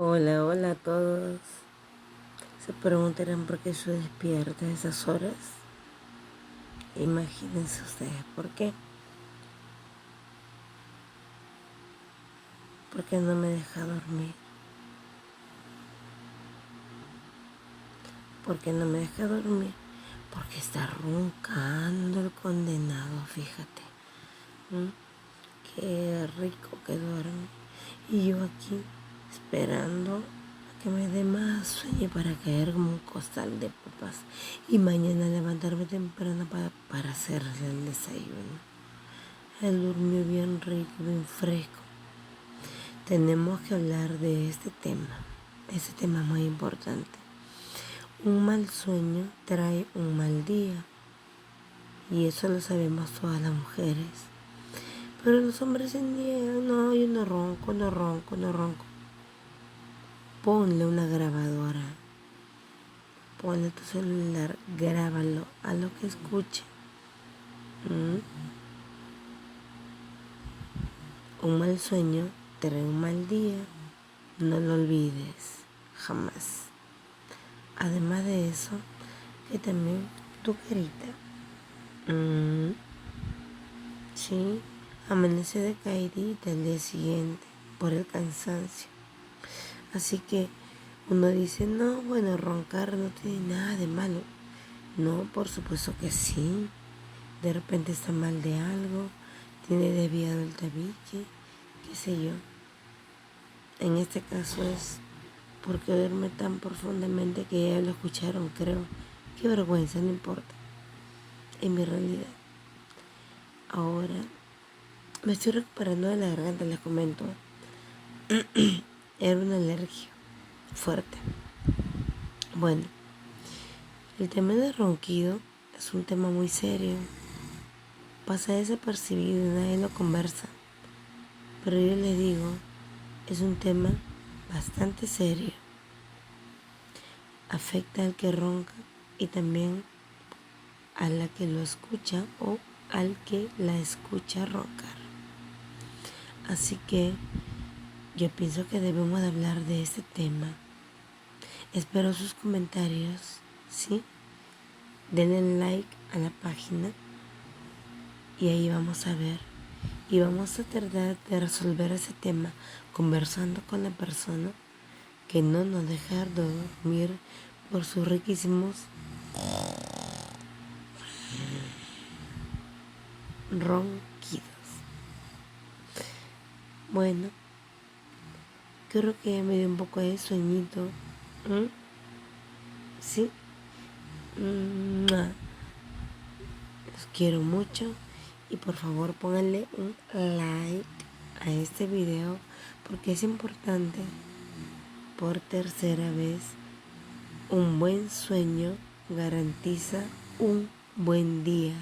Hola, hola a todos. Se preguntarán por qué estoy despierta a esas horas. Imagínense ustedes por qué. Porque no me deja dormir. Porque no me deja dormir. Porque está roncando el condenado, fíjate. Qué rico que duerme. Y yo aquí esperando a que me dé más sueño para caer como un costal de papas. Y mañana levantarme temprano para hacerle el desayuno. Él durmió bien rico, bien fresco. Tenemos que hablar de este tema. Este tema es muy importante. Un mal sueño trae un mal día. Y eso lo sabemos todas las mujeres. Pero los hombres se niegan. No, yo no ronco, no ronco, no ronco. Ponle una grabadora. Ponle tu celular, grábalo a lo que escuche. Un mal sueño trae un mal día. No lo olvides, jamás. Además de eso, que también tu carita, sí, amanece decaidita el día siguiente por el cansancio. Así que uno dice, no, bueno, roncar no tiene nada de malo. No, por supuesto que sí. De repente está mal de algo, tiene desviado el tabique, qué sé yo. En este caso es porque duerme tan profundamente que ya lo escucharon, creo. Qué vergüenza, no importa. En mi realidad. Ahora me estoy recuperando de la garganta, les comento. Era una alergia fuerte. Bueno, el tema del ronquido es un tema muy serio. Pasa desapercibido y nadie lo conversa. Pero yo les digo, es un tema bastante serio. Afecta al que ronca y también a la que lo escucha o al que la escucha roncar. Así que yo pienso que debemos de hablar de este tema. Espero sus comentarios, ¿sí? Denle like a la página y ahí vamos a ver. Y vamos a tratar de resolver ese tema conversando con la persona que no nos deja dormir por sus riquísimos ronquidos. Bueno, creo que me dio un poco de sueñito. ¿Sí? Los quiero mucho y por favor pónganle un like a este video porque es importante. Por tercera vez, un buen sueño garantiza un buen día.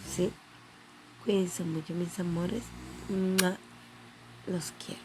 ¿Sí? Cuídense mucho, mis amores. Los quiero.